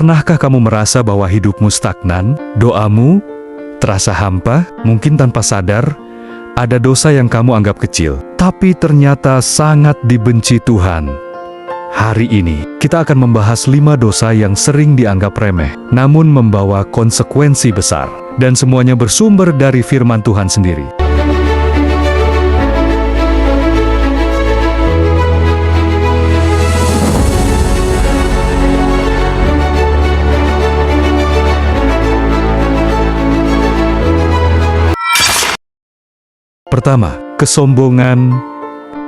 Pernahkah kamu merasa bahwa hidupmu stagnan, doamu terasa hampa, mungkin tanpa sadar, ada dosa yang kamu anggap kecil, tapi ternyata sangat dibenci Tuhan? Hari ini, kita akan membahas 5 dosa yang sering dianggap remeh, namun membawa konsekuensi besar. Dan semuanya bersumber dari firman Tuhan sendiri. Pertama, kesombongan.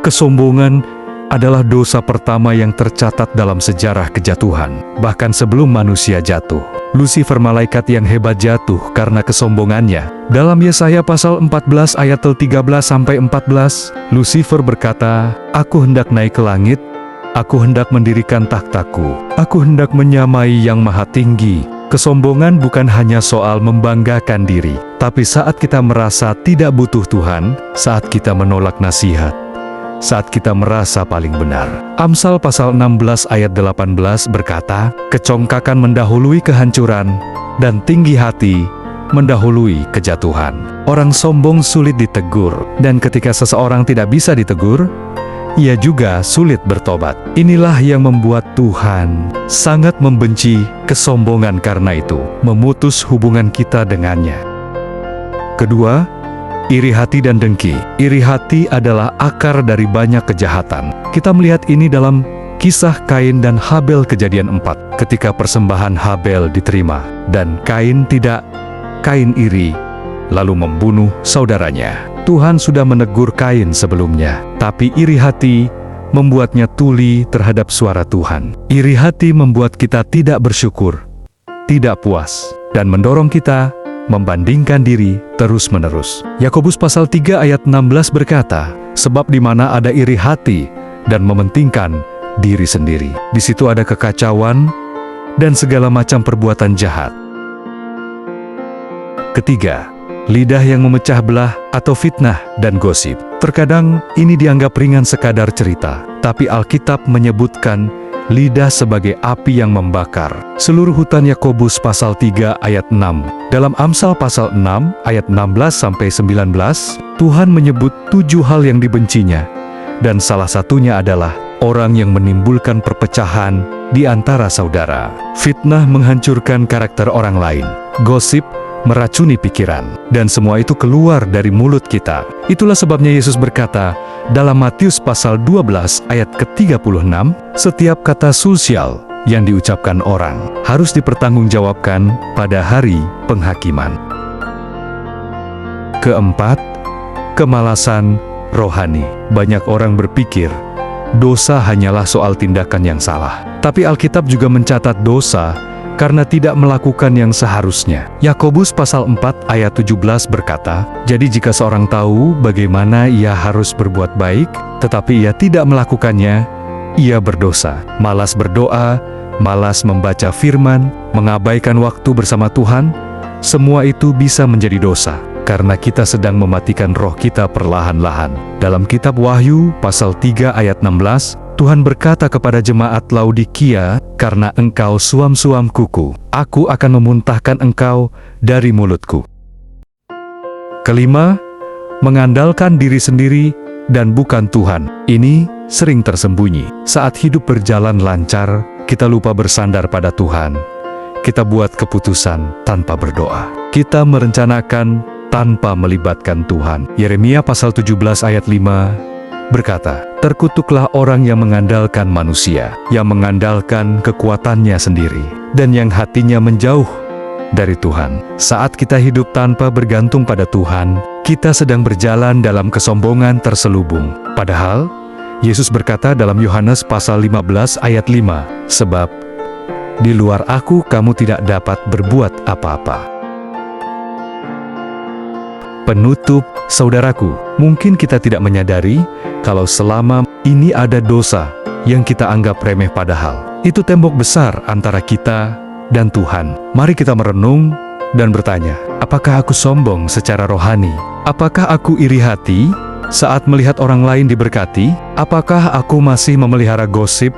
Kesombongan adalah dosa pertama yang tercatat dalam sejarah kejatuhan. Bahkan sebelum manusia jatuh, Lucifer, malaikat yang hebat, jatuh karena kesombongannya. Dalam Yesaya pasal 14 ayat 13-14, Lucifer berkata, "Aku hendak naik ke langit, aku hendak mendirikan takhtaku, aku hendak menyamai yang maha tinggi." Kesombongan bukan hanya soal membanggakan diri, tapi saat kita merasa tidak butuh Tuhan, saat kita menolak nasihat, saat kita merasa paling benar. Amsal pasal 16 ayat 18 berkata, "Kecongkakan mendahului kehancuran, dan tinggi hati mendahului kejatuhan." Orang sombong sulit ditegur, dan ketika seseorang tidak bisa ditegur, ia juga sulit bertobat. Inilah yang membuat Tuhan sangat membenci kesombongan, karena itu memutus hubungan kita dengannya. Kedua, iri hati dan dengki. Iri hati adalah akar dari banyak kejahatan. Kita melihat ini dalam kisah Kain dan Habel, Kejadian 4. Ketika persembahan Habel diterima dan Kain tidak, Kain iri, lalu membunuh saudaranya. Tuhan sudah menegur Kain sebelumnya, tapi iri hati membuatnya tuli terhadap suara Tuhan. Iri hati membuat kita tidak bersyukur, tidak puas, dan mendorong kita membandingkan diri terus-menerus. Yakobus pasal 3 ayat 16 berkata, "Sebab di mana ada iri hati dan mementingkan diri sendiri, di situ ada kekacauan dan segala macam perbuatan jahat." Ketiga, lidah yang memecah belah atau fitnah dan gosip. Terkadang ini dianggap ringan, sekadar cerita, tapi Alkitab menyebutkan lidah sebagai api yang membakar. Seluruh hutan Yakobus pasal 3 ayat 6. Dalam Amsal pasal 6 ayat 16-19, Tuhan menyebut 7 hal yang dibencinya, dan salah satunya adalah orang yang menimbulkan perpecahan di antara saudara. Fitnah menghancurkan karakter orang lain. Gosip meracuni pikiran, dan semua itu keluar dari mulut kita. Itulah sebabnya Yesus berkata dalam Matius pasal 12 ayat ke-36, "Setiap kata sulsial yang diucapkan orang harus dipertanggungjawabkan pada hari penghakiman." Keempat, kemalasan rohani. Banyak orang berpikir dosa hanyalah soal tindakan yang salah, tapi Alkitab juga mencatat dosa karena tidak melakukan yang seharusnya. Yakobus pasal 4 ayat 17 berkata, "Jadi jika seorang tahu bagaimana ia harus berbuat baik, tetapi ia tidak melakukannya, ia berdosa." Malas berdoa, malas membaca firman, mengabaikan waktu bersama Tuhan, semua itu bisa menjadi dosa, karena kita sedang mematikan roh kita perlahan-lahan. Dalam kitab Wahyu pasal 3 ayat 16, Tuhan berkata kepada jemaat Laodikia, "Karena engkau suam-suam kuku, aku akan memuntahkan engkau dari mulutku." Kelima, mengandalkan diri sendiri dan bukan Tuhan. Ini sering tersembunyi. Saat hidup berjalan lancar, kita lupa bersandar pada Tuhan. Kita buat keputusan tanpa berdoa. Kita merencanakan tanpa melibatkan Tuhan. Yeremia pasal 17 ayat 5 berkata, "Terkutuklah orang yang mengandalkan manusia, yang mengandalkan kekuatannya sendiri, dan yang hatinya menjauh dari Tuhan." Saat kita hidup tanpa bergantung pada Tuhan, kita sedang berjalan dalam kesombongan terselubung. Padahal, Yesus berkata dalam Yohanes pasal 15 ayat 5, "Sebab di luar aku kamu tidak dapat berbuat apa-apa." Penutup, saudaraku, mungkin kita tidak menyadari kalau selama ini ada dosa yang kita anggap remeh, padahal itu tembok besar antara kita dan Tuhan. Mari kita merenung dan bertanya, apakah aku sombong secara rohani? Apakah aku iri hati saat melihat orang lain diberkati? Apakah aku masih memelihara gosip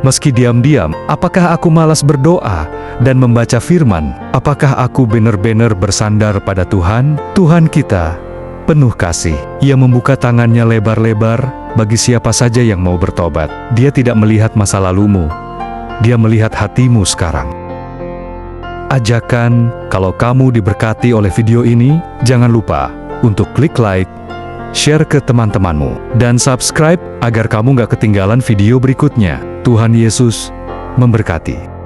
Meski diam-diam, apakah aku malas berdoa dan membaca firman? Apakah aku benar-benar bersandar pada Tuhan? Tuhan kita penuh kasih. Ia membuka tangannya lebar-lebar bagi siapa saja yang mau bertobat. Dia tidak melihat masa lalumu. Dia melihat hatimu sekarang. Ajakan, kalau kamu diberkati oleh video ini, jangan lupa untuk klik like, share ke teman-temanmu, dan subscribe agar kamu gak ketinggalan video berikutnya. Tuhan Yesus memberkati.